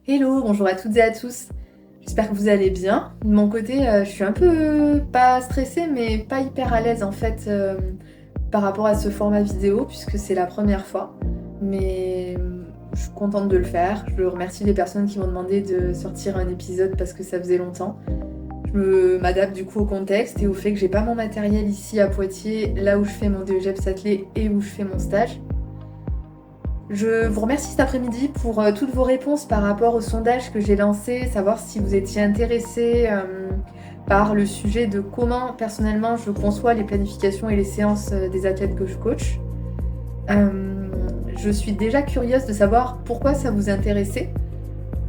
Hello, bonjour à toutes et à tous. J'espère que vous allez bien. De mon côté, je suis un peu pas stressée, mais pas hyper à l'aise en fait par rapport à ce format vidéo, puisque c'est la première fois. Mais je suis contente de le faire. Je remercie les personnes qui m'ont demandé de sortir un épisode parce que ça faisait longtemps. M'adapte du coup au contexte et au fait que j'ai pas mon matériel ici à Poitiers, là où je fais mon DEGEPS athlé et où je fais mon stage. Je vous remercie cet après-midi pour toutes vos réponses par rapport au sondage que j'ai lancé, savoir si vous étiez intéressé par le sujet de comment personnellement je conçois les planifications et les séances des athlètes que je coach. Je suis déjà curieuse de savoir pourquoi ça vous intéressait,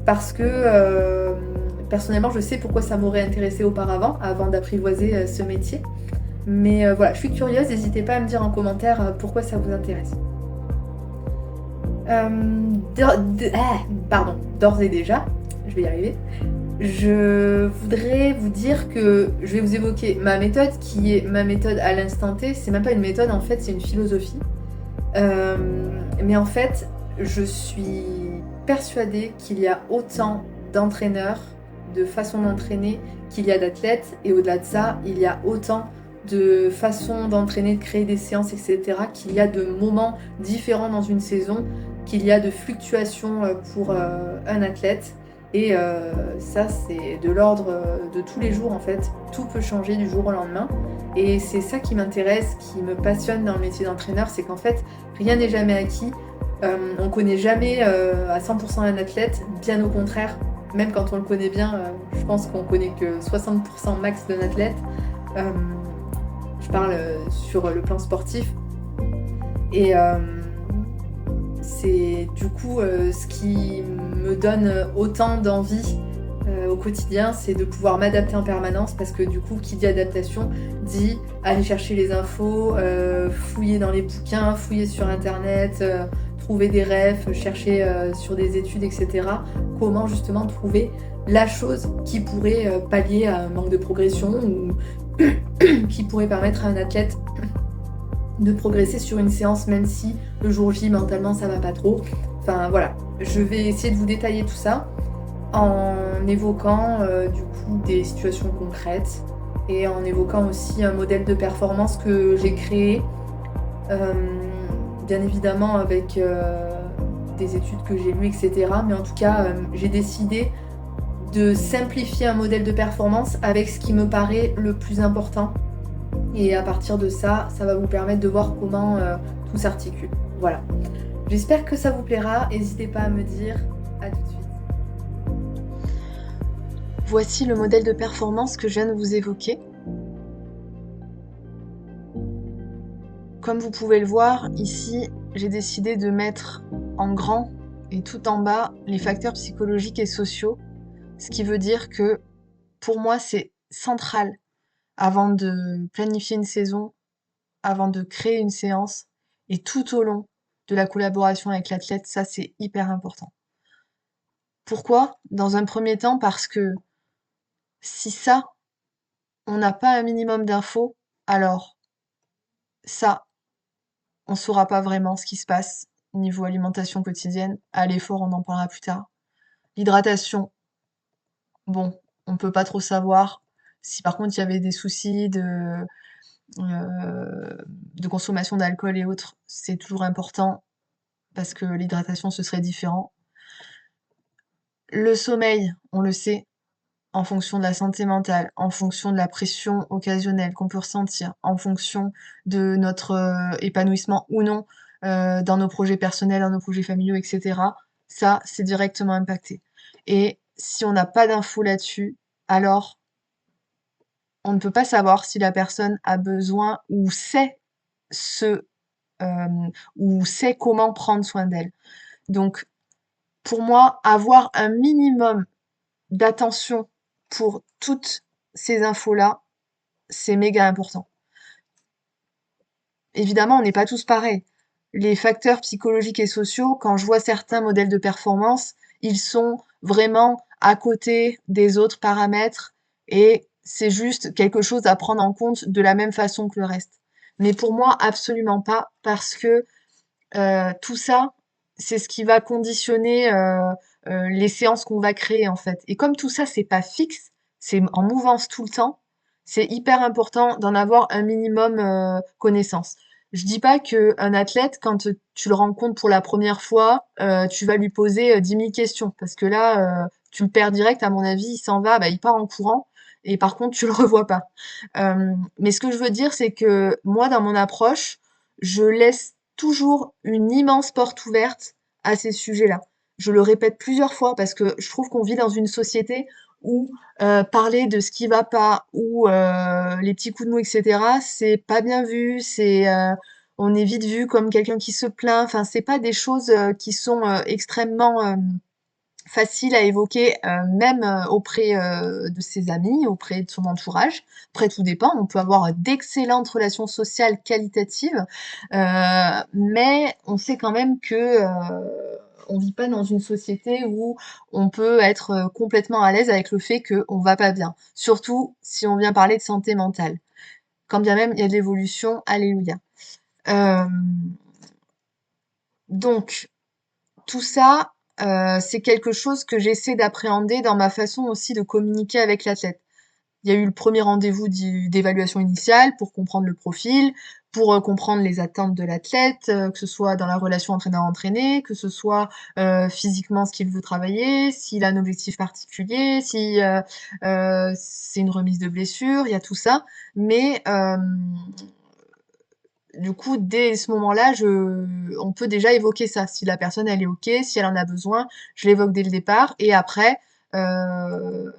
parce que personnellement je sais pourquoi ça m'aurait intéressé auparavant, avant d'apprivoiser ce métier. Mais voilà, je suis curieuse, n'hésitez pas à me dire en commentaire pourquoi ça vous intéresse. D'ores et déjà, je vais y arriver. Je voudrais vous dire que je vais vous évoquer ma méthode, qui est ma méthode à l'instant T. C'est même pas une méthode, en fait, c'est une philosophie. Euh, mais en fait, je suis persuadée qu'il y a autant d'entraîneurs, de façons d'entraîner qu'il y a d'athlètes. Et au-delà de ça, il y a autant de façons d'entraîner, de créer des séances, etc., qu'il y a de moments différents dans une saison, qu'il y a de fluctuations pour un athlète. Et ça, c'est de l'ordre de tous les jours, en fait. Tout peut changer du jour au lendemain. Et c'est ça qui m'intéresse, qui me passionne dans le métier d'entraîneur, c'est qu'en fait, rien n'est jamais acquis. On connaît jamais à 100% un athlète, bien au contraire. Même quand on le connaît bien, je pense qu'on connaît que 60% max d'un athlète. Euh, je parle sur le plan sportif. Et c'est du coup ce qui me donne autant d'envie au quotidien, c'est de pouvoir m'adapter en permanence parce que du coup, qui dit adaptation dit aller chercher les infos, fouiller dans les bouquins, fouiller sur internet, trouver des refs, chercher sur des études, etc. Comment justement trouver la chose qui pourrait pallier à un manque de progression ou qui pourrait permettre à un athlète de progresser sur une séance même si le jour J mentalement ça va pas trop. Enfin voilà, je vais essayer de vous détailler tout ça en évoquant du coup des situations concrètes et en évoquant aussi un modèle de performance que j'ai créé, euh, bien évidemment avec des études que j'ai lues, etc. Mais en tout cas, j'ai décidé de simplifier un modèle de performance avec ce qui me paraît le plus important. Et à partir de ça, ça va vous permettre de voir comment tout s'articule. Voilà. J'espère que ça vous plaira. N'hésitez pas à me dire. À tout de suite. Voici le modèle de performance que je viens de vous évoquer. Comme vous pouvez le voir, ici, j'ai décidé de mettre en grand et tout en bas les facteurs psychologiques et sociaux, ce qui veut dire que pour moi, c'est central avant de planifier une saison, avant de créer une séance et tout au long de la collaboration avec l'athlète, ça c'est hyper important. Pourquoi? Dans un premier temps, parce que si ça, on n'a pas un minimum d'infos, alors ça, on saura pas vraiment ce qui se passe niveau alimentation quotidienne. À l'effort, on en parlera plus tard. L'hydratation, bon, on peut pas trop savoir. Si par contre il y avait des soucis de consommation d'alcool et autres, c'est toujours important parce que l'hydratation ce serait différent. Le sommeil, on le sait, en fonction de la santé mentale, en fonction de la pression occasionnelle qu'on peut ressentir, en fonction de notre épanouissement ou non dans nos projets personnels, dans nos projets familiaux, etc. Ça, c'est directement impacté. Et si on n'a pas d'infos là-dessus, alors on ne peut pas savoir si la personne a besoin ce ou sait comment prendre soin d'elle. Donc, pour moi, avoir un minimum d'attention pour toutes ces infos-là, c'est méga important. Évidemment, on n'est pas tous pareils. Les facteurs psychologiques et sociaux, quand je vois certains modèles de performance, ils sont vraiment à côté des autres paramètres et c'est juste quelque chose à prendre en compte de la même façon que le reste. Mais pour moi, absolument pas, parce que tout ça, c'est ce qui va conditionner les séances qu'on va créer en fait. Et comme tout ça, c'est pas fixe, c'est en mouvance tout le temps, c'est hyper important d'en avoir un minimum connaissance. Je dis pas que un athlète, quand tu le rencontres pour la première fois, tu vas lui poser 10 000 questions, parce que là, tu le perds direct, à mon avis, il s'en va, bah, il part en courant, et par contre, tu le revois pas. Mais ce que je veux dire, c'est que moi, dans mon approche, je laisse toujours une immense porte ouverte à ces sujets-là. Je le répète plusieurs fois parce que je trouve qu'on vit dans une société où parler de ce qui va pas ou les petits coups de mou, etc., c'est pas bien vu, on est vite vu comme quelqu'un qui se plaint. Enfin, c'est pas des choses qui sont extrêmement facile à évoquer, même auprès de ses amis, auprès de son entourage. Après, tout dépend. On peut avoir d'excellentes relations sociales qualitatives, mais on sait quand même que on vit pas dans une société où on peut être complètement à l'aise avec le fait qu'on va pas bien. Surtout si on vient parler de santé mentale. Quand bien même il y a de l'évolution, alléluia. Euh, donc, tout ça, c'est quelque chose que j'essaie d'appréhender dans ma façon aussi de communiquer avec l'athlète. Il y a eu le premier rendez-vous d'évaluation initiale pour comprendre le profil, pour comprendre les attentes de l'athlète, que ce soit dans la relation entraîneur-entraîné, que ce soit physiquement ce qu'il veut travailler, s'il a un objectif particulier, si c'est une remise de blessure, il y a tout ça. Mais du coup, dès ce moment-là, on peut déjà évoquer ça. Si la personne, elle est OK, si elle en a besoin, je l'évoque dès le départ. Et après, euh,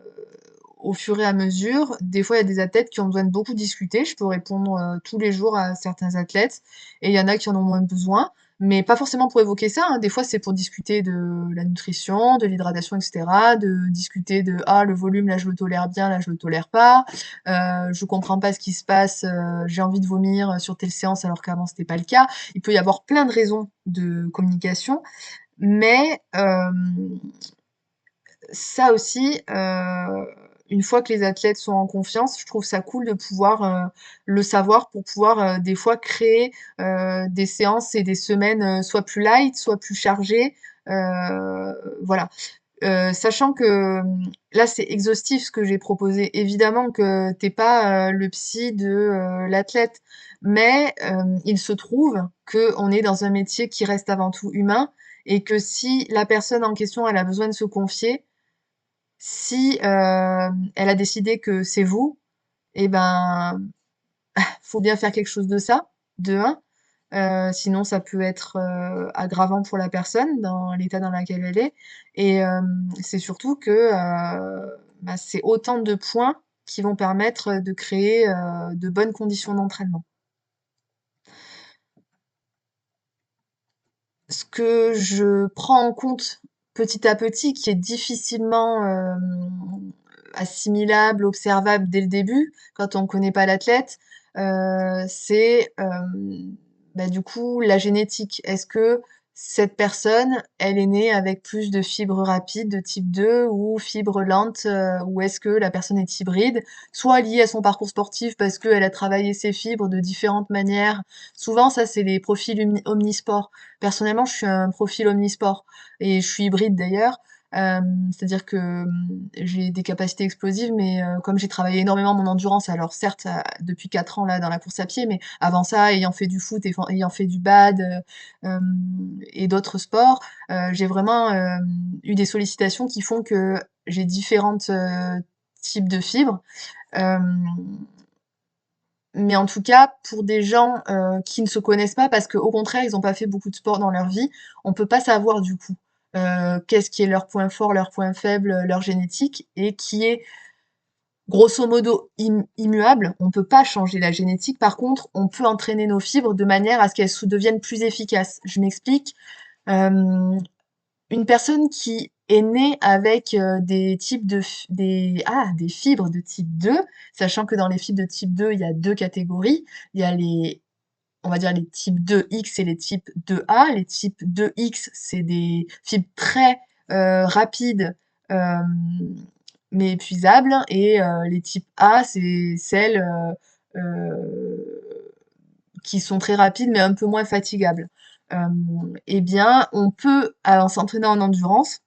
au fur et à mesure, des fois, il y a des athlètes qui ont besoin de beaucoup discuter. Je peux répondre tous les jours à certains athlètes. Et il y en a qui en ont moins besoin. Mais pas forcément pour évoquer ça, hein. Des fois, c'est pour discuter de la nutrition, de l'hydratation, etc. De discuter de, ah, le volume, là, je le tolère bien, là, je le tolère pas. Je comprends pas ce qui se passe, j'ai envie de vomir sur telle séance alors qu'avant c'était pas le cas. Il peut y avoir plein de raisons de communication, mais ça aussi, une fois que les athlètes sont en confiance, je trouve ça cool de pouvoir le savoir pour pouvoir des fois créer des séances et des semaines soit plus light, soit plus chargées. Voilà. Sachant que là, c'est exhaustif ce que j'ai proposé. Évidemment que t'es pas le psy de l'athlète, mais il se trouve que on est dans un métier qui reste avant tout humain et que si la personne en question elle a besoin de se confier, si elle a décidé que c'est vous, eh ben, faut bien faire quelque chose de ça, de un. Sinon, ça peut être aggravant pour la personne dans l'état dans lequel elle est. Et c'est surtout que bah, c'est autant de points qui vont permettre de créer de bonnes conditions d'entraînement. Ce que je prends en compte petit à petit, qui est difficilement assimilable, observable dès le début, quand on connaît pas l'athlète, c'est bah, du coup la génétique. Est-ce que cette personne, elle est née avec plus de fibres rapides de type 2 ou fibres lentes, ou est-ce que la personne est hybride, soit liée à son parcours sportif parce qu'elle a travaillé ses fibres de différentes manières. Souvent, ça, c'est les profils omnisports. Personnellement, je suis un profil omnisport et je suis hybride d'ailleurs. C'est-à-dire que j'ai des capacités explosives, mais comme j'ai travaillé énormément mon endurance, alors certes depuis 4 ans là dans la course à pied, mais avant ça, ayant fait du foot, ayant fait du bad et d'autres sports, j'ai vraiment eu des sollicitations qui font que j'ai différentes types de fibres. Euh, mais en tout cas, pour des gens qui ne se connaissent pas, parce qu'au contraire, ils n'ont pas fait beaucoup de sport dans leur vie, on peut pas savoir du coup qu'est-ce qui est leur point fort, leur point faible, leur génétique, et qui est grosso modo immuable. On peut pas changer la génétique. Par contre, on peut entraîner nos fibres de manière à ce qu'elles deviennent plus efficaces. Je m'explique. Euh, une personne qui est née avec des types des fibres de type 2, sachant que dans les fibres de type 2, il y a deux catégories. Il y a on va dire les types 2X et les types 2A. Les types 2X, c'est des fibres très rapides, euh, mais épuisables. Et les types A, c'est celles qui sont très rapides, mais un peu moins fatigables. Euh, eh bien, on peut, en s'entraînant en endurance,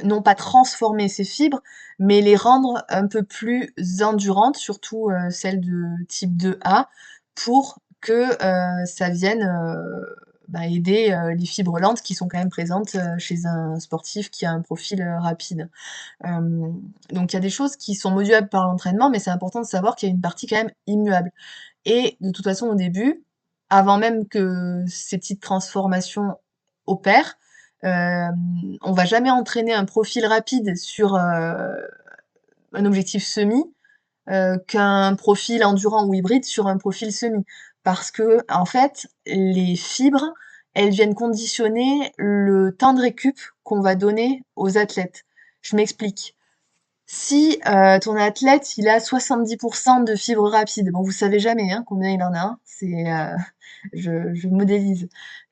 non pas transformer ces fibres, mais les rendre un peu plus endurantes, surtout celles de type 2A, pour que ça vienne aider les fibres lentes qui sont quand même présentes chez un sportif qui a un profil rapide. Euh, donc il y a des choses qui sont modulables par l'entraînement, mais c'est important de savoir qu'il y a une partie quand même immuable. Et de toute façon, au début, avant même que ces petites transformations opèrent, euh, on va jamais entraîner un profil rapide sur un objectif semi qu'un profil endurant ou hybride sur un profil semi. Parce que, en fait, les fibres, elles viennent conditionner le temps de récup qu'on va donner aux athlètes. Je m'explique. Si ton athlète, il a 70% de fibres rapides, bon, vous savez jamais combien il en a, je modélise.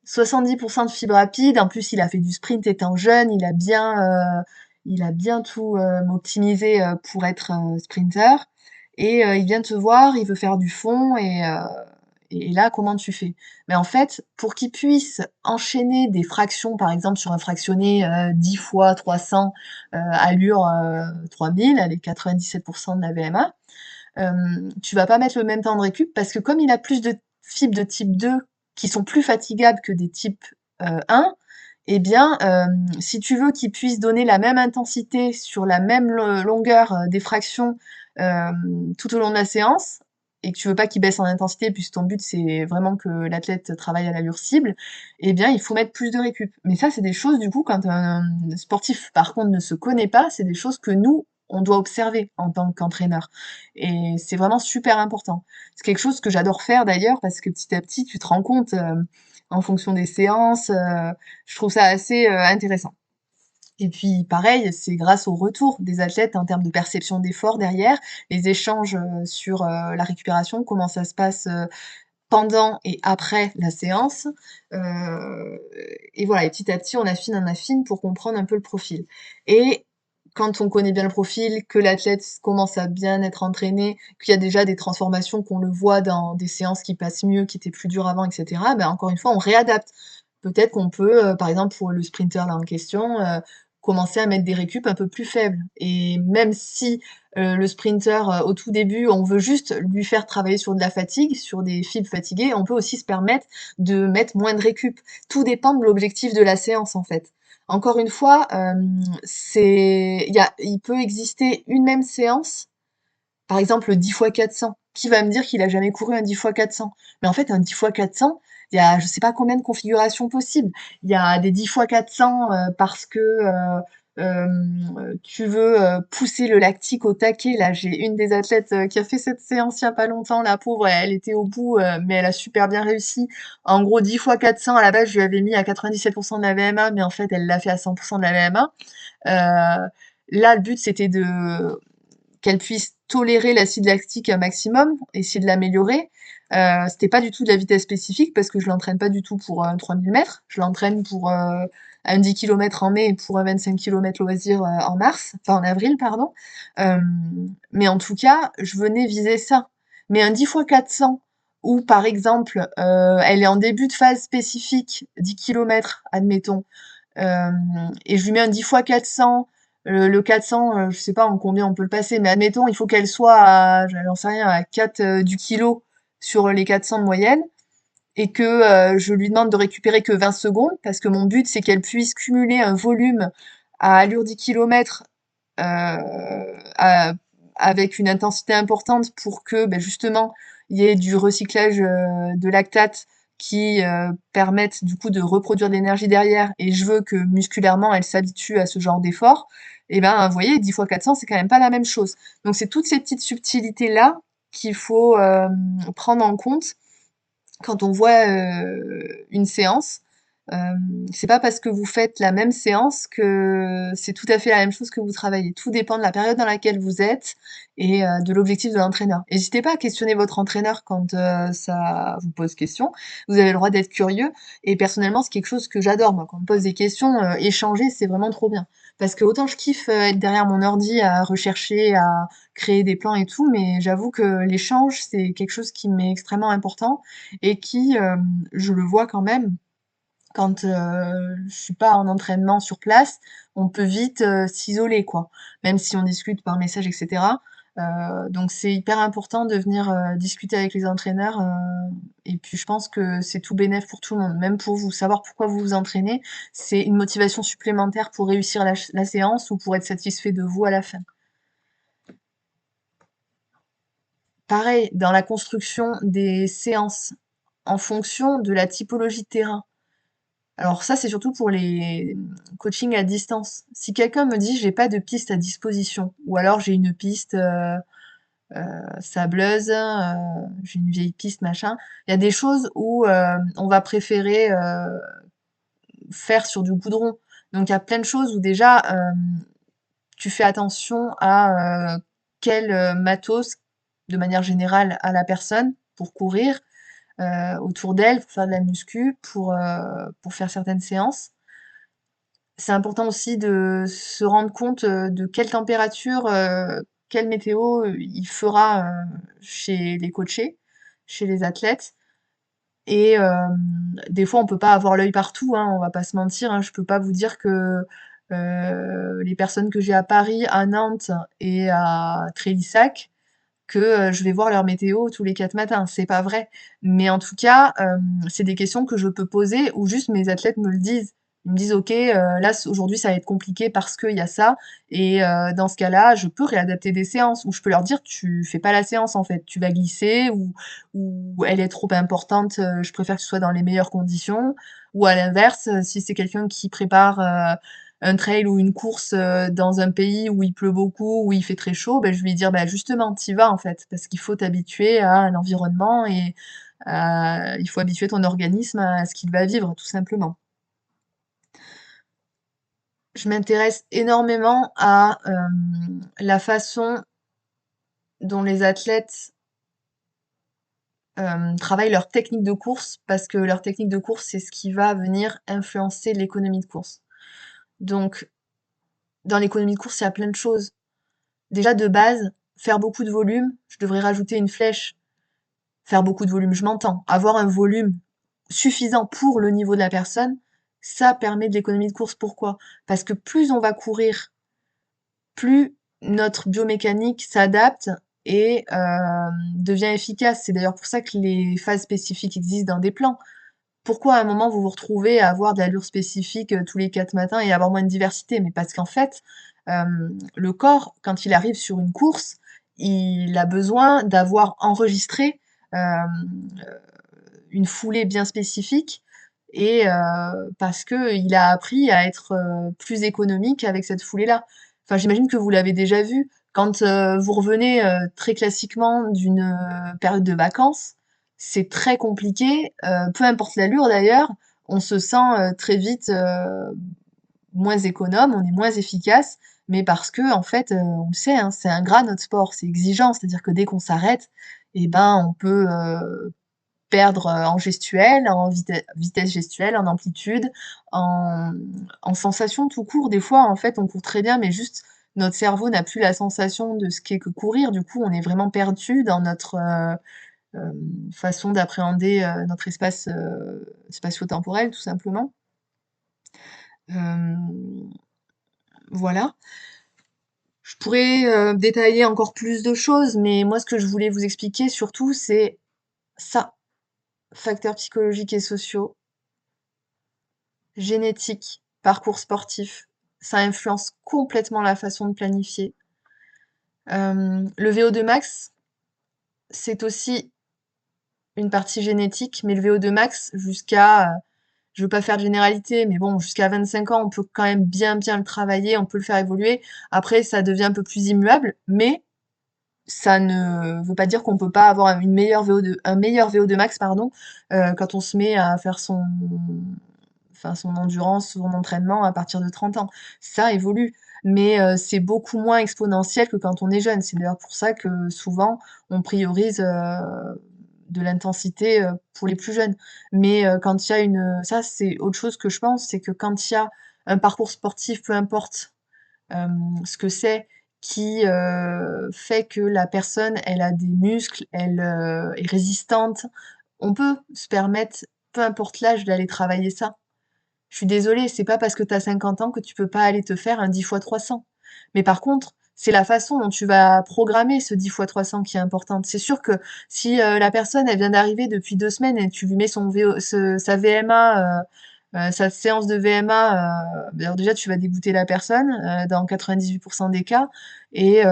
70% de fibres rapides, en plus il a fait du sprint étant jeune, il a bien tout optimisé pour être sprinter, et il vient te voir, il veut faire du fond, et là, comment tu fais? Mais en fait, pour qu'il puisse enchaîner des fractions, par exemple sur un fractionné 10 fois 300 allure 3000, elle est 97% de la VMA, tu vas pas mettre le même temps de récup parce que comme il a plus de fibres de type 2 qui sont plus fatigables que des types 1, eh bien, si tu veux qu'il puisse donner la même intensité sur la même longueur des fractions euh, tout au long de la séance, et que tu veux pas qu'il baisse en intensité, puisque ton but c'est vraiment que l'athlète travaille à l'allure cible, eh bien il faut mettre plus de récup. Mais ça, c'est des choses, du coup, quand un sportif par contre ne se connaît pas, c'est des choses que nous, on doit observer en tant qu'entraîneur. Et c'est vraiment super important. C'est quelque chose que j'adore faire d'ailleurs, parce que petit à petit, tu te rends compte, en fonction des séances, je trouve ça assez intéressant. Et puis pareil, c'est grâce au retour des athlètes en termes de perception d'effort derrière, les échanges sur la récupération, comment ça se passe pendant et après la séance. Euh, et voilà, et petit à petit, on affine pour comprendre un peu le profil. Et quand on connaît bien le profil, que l'athlète commence à bien être entraîné, qu'il y a déjà des transformations, qu'on le voit dans des séances qui passent mieux, qui étaient plus dures avant, etc., ben encore une fois, on réadapte. Peut-être qu'on peut, par exemple, pour le sprinter là en question, commencer à mettre des récup un peu plus faibles. Et même si le sprinter, au tout début, on veut juste lui faire travailler sur de la fatigue, sur des fibres fatiguées, on peut aussi se permettre de mettre moins de récup. Tout dépend de l'objectif de la séance, en fait. Encore une fois, il peut exister une même séance, par exemple le 10 x 400. Qui va me dire qu'il a jamais couru un 10 x 400? Mais en fait, un 10 x 400, il y a je sais pas combien de configurations possibles. Il y a des 10 x 400 parce que tu veux pousser le lactique au taquet. Là, j'ai une des athlètes qui a fait cette séance il y a pas longtemps. La pauvre, elle était au bout, mais elle a super bien réussi. En gros, 10 x 400, à la base, je lui avais mis à 97% de la VMA, mais en fait, elle l'a fait à 100% de la VMA. Là, le but, c'était de qu'elle puisse tolérer l'acide lactique un maximum, essayer de l'améliorer. C'était pas du tout de la vitesse spécifique parce que je l'entraîne pas du tout pour un 3000 mètres. Je l'entraîne pour un 10 km en mai et pour un 25 km loisir en mars, enfin en avril, pardon. Euh, mais en tout cas, je venais viser ça. Mais un 10 x 400 où, par exemple, elle est en début de phase spécifique, 10 km, admettons, euh, et je lui mets un 10 x 400. Le 400, je sais pas en combien on peut le passer, mais admettons, il faut qu'elle soit à, j'en sais rien, à 4 du kilo sur les 400 de moyenne, et que je lui demande de récupérer que 20 secondes, parce que mon but, c'est qu'elle puisse cumuler un volume à allure 10 km avec une intensité importante pour que justement il y ait du recyclage de lactate qui permette du coup de reproduire de l'énergie derrière, et je veux que musculairement elle s'habitue à ce genre d'effort. Et ben vous voyez, 10 x 400 c'est quand même pas la même chose. Donc c'est toutes ces petites subtilités là qu'il faut prendre en compte quand on voit une séance. C'est pas parce que vous faites la même séance que c'est tout à fait la même chose que vous travaillez. Tout dépend de la période dans laquelle vous êtes et de l'objectif de l'entraîneur. N'hésitez pas à questionner votre entraîneur quand ça vous pose question. Vous avez le droit d'être curieux. Et personnellement, c'est quelque chose que j'adore. Moi, quand on me pose des questions, échanger, c'est vraiment trop bien. Parce que autant je kiffe être derrière mon ordi à rechercher, à créer des plans et tout, mais j'avoue que l'échange, c'est quelque chose qui m'est extrêmement important et qui, je le vois quand même, Quand je suis pas en entraînement sur place, on peut vite s'isoler, quoi. Même si on discute par message, etc. Donc c'est hyper important de venir discuter avec les entraîneurs. Et puis je pense que c'est tout bénef pour tout le monde, même pour vous. Savoir pourquoi vous vous entraînez, c'est une motivation supplémentaire pour réussir la séance ou pour être satisfait de vous à la fin. Pareil, dans la construction des séances, en fonction de la typologie de terrain. Alors ça, c'est surtout pour les coachings à distance. Si quelqu'un me dit j'ai pas de piste à disposition, ou alors j'ai une piste sableuse, j'ai une vieille piste machin, il y a des choses où on va préférer faire sur du goudron. Donc il y a plein de choses où déjà tu fais attention à quel matos, de manière générale, à la personne pour courir autour d'elle, pour faire de la muscu, pour faire certaines séances. C'est important aussi de se rendre compte de quelle température, quelle météo il fera chez les coachés, chez les athlètes. Et des fois, on peut pas avoir l'œil partout, hein, on va pas se mentir, hein. Je peux pas vous dire que les personnes que j'ai à Paris, à Nantes et à Trélissac, que je vais voir leur météo tous les 4 matins. C'est pas vrai. Mais en tout cas, c'est des questions que je peux poser ou juste mes athlètes me le disent. Ils me disent, OK, là, aujourd'hui, ça va être compliqué parce qu'il y a ça. Et dans ce cas-là, je peux réadapter des séances. Ou je peux leur dire, tu fais pas la séance, en fait. Tu vas glisser ou elle est trop importante. Je préfère que ce soit dans les meilleures conditions. Ou à l'inverse, si c'est quelqu'un qui prépare un trail ou une course dans un pays où il pleut beaucoup, où il fait très chaud, ben, je vais lui dire, bah, justement, t'y vas en fait, parce qu'il faut t'habituer à un environnement et il faut habituer ton organisme à ce qu'il va vivre, tout simplement. Je m'intéresse énormément à la façon dont les athlètes travaillent leur technique de course, parce que leur technique de course, c'est ce qui va venir influencer l'économie de course. Donc, dans l'économie de course, il y a plein de choses. Déjà de base, faire beaucoup de volume, je devrais rajouter une flèche. Faire beaucoup de volume, je m'entends. Avoir un volume suffisant pour le niveau de la personne, ça permet de l'économie de course. Pourquoi? Parce que plus on va courir, plus notre biomécanique s'adapte et devient efficace. C'est d'ailleurs pour ça que les phases spécifiques existent dans des plans. Pourquoi à un moment vous vous retrouvez à avoir de l'allure spécifique tous les 4 matins et avoir moins de diversité? Mais parce qu'en fait, le corps, quand il arrive sur une course, il a besoin d'avoir enregistré une foulée bien spécifique et parce que il a appris à être plus économique avec cette foulée-là. Enfin, j'imagine que vous l'avez déjà vu. Quand vous revenez très classiquement d'une période de vacances, c'est très compliqué, peu importe l'allure d'ailleurs, on se sent très vite moins économe, on est moins efficace, mais parce que en fait, on le sait, hein, c'est ingrat notre sport, c'est exigeant, c'est-à-dire que dès qu'on s'arrête, et ben on peut perdre en gestuelle, en vitesse gestuelle, en amplitude, en, en sensation tout court. Des fois, en fait, on court très bien, mais juste notre cerveau n'a plus la sensation de ce qu'est que courir. Du coup, on est vraiment perdu dans notre euh, façon d'appréhender notre espace spatio-temporel, tout simplement. Euh, voilà. Je pourrais détailler encore plus de choses, mais moi, ce que je voulais vous expliquer surtout, c'est ça. Facteurs psychologiques et sociaux, génétique, parcours sportif, ça influence complètement la façon de planifier. Le VO2 max, c'est aussi une partie génétique, mais le VO2 max, je veux pas faire de généralité, mais bon, jusqu'à 25 ans, on peut quand même bien le travailler, on peut le faire évoluer. Après, ça devient un peu plus immuable, mais ça ne veut pas dire qu'on peut pas avoir un meilleur VO2 max, pardon, quand on se met à faire son endurance, son entraînement à partir de 30 ans. Ça évolue, mais c'est beaucoup moins exponentiel que quand on est jeune. C'est d'ailleurs pour ça que souvent on priorise de l'intensité pour les plus jeunes. Mais quand il y a ça c'est autre chose que je pense, c'est que quand il y a un parcours sportif, peu importe euh, ce que c'est, qui fait que la personne, elle a des muscles, elle est résistante, on peut se permettre, peu importe l'âge, d'aller travailler ça. Je suis désolée, c'est pas parce que tu as 50 ans que tu peux pas aller te faire un 10 fois 300. Mais par contre, c'est la façon dont tu vas programmer ce 10 fois 300 qui est importante. C'est sûr que si la personne elle vient d'arriver depuis 2 semaines et tu lui mets sa VMA, sa séance de VMA, alors déjà tu vas dégoûter la personne dans 98% des cas et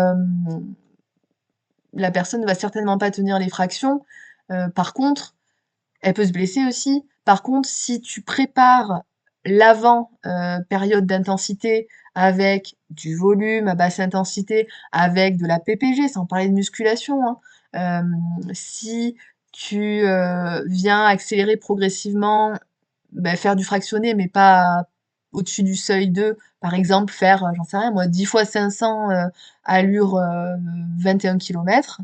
la personne va certainement pas tenir les fractions. Par contre, elle peut se blesser aussi. Par contre, si tu prépares l'avant période d'intensité avec du volume à basse intensité, avec de la PPG, sans parler de musculation, hein, si tu viens accélérer progressivement, ben, faire du fractionné, mais pas au-dessus du seuil 2, par exemple, faire, j'en sais rien moi, 10 fois 500 allure 21 km,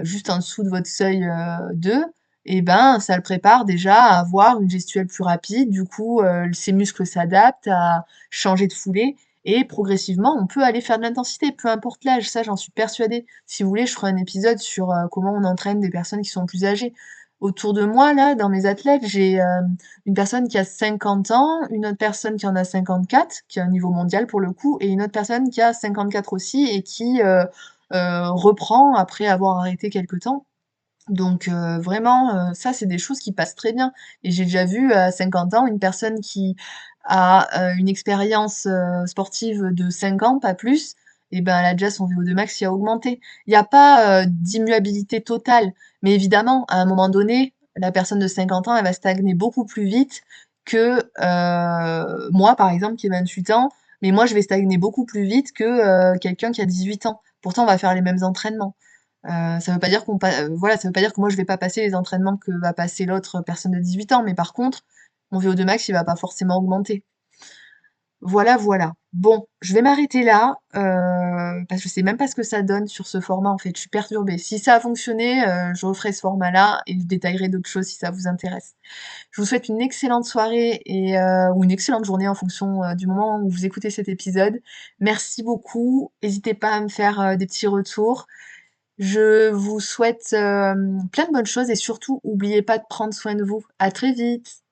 juste en dessous de votre seuil 2, et ben ça le prépare déjà à avoir une gestuelle plus rapide. Du coup, ses muscles s'adaptent à changer de foulée et progressivement, on peut aller faire de l'intensité, peu importe l'âge. Ça, j'en suis persuadée. Si vous voulez, je ferai un épisode sur comment on entraîne des personnes qui sont plus âgées. Autour de moi, là, dans mes athlètes, j'ai une personne qui a 50 ans, une autre personne qui en a 54, qui a un niveau mondial pour le coup, et une autre personne qui a 54 aussi et qui reprend après avoir arrêté quelque temps. Donc vraiment, ça, c'est des choses qui passent très bien. Et j'ai déjà vu à 50 ans une personne qui a une expérience sportive de 5 ans, pas plus, et ben elle a déjà son VO2 max qui a augmenté. Il n'y a pas d'immuabilité totale, mais évidemment, à un moment donné, la personne de 50 ans, elle va stagner beaucoup plus vite que moi, par exemple, qui ai 28 ans, mais moi, je vais stagner beaucoup plus vite que quelqu'un qui a 18 ans. Pourtant, on va faire les mêmes entraînements. Ça veut pas dire voilà, ça veut pas dire que moi je vais pas passer les entraînements que va passer l'autre personne de 18 ans, mais par contre, mon VO2 max, il va pas forcément augmenter. Voilà, voilà. Bon, je vais m'arrêter là, parce que je sais même pas ce que ça donne sur ce format en fait, je suis perturbée. Si ça a fonctionné, je referai ce format-là et je détaillerai d'autres choses si ça vous intéresse. Je vous souhaite une excellente soirée et ou une excellente journée en fonction, du moment où vous écoutez cet épisode. Merci beaucoup, n'hésitez pas à me faire, des petits retours. Je vous souhaite plein de bonnes choses et surtout, n'oubliez pas de prendre soin de vous. À très vite!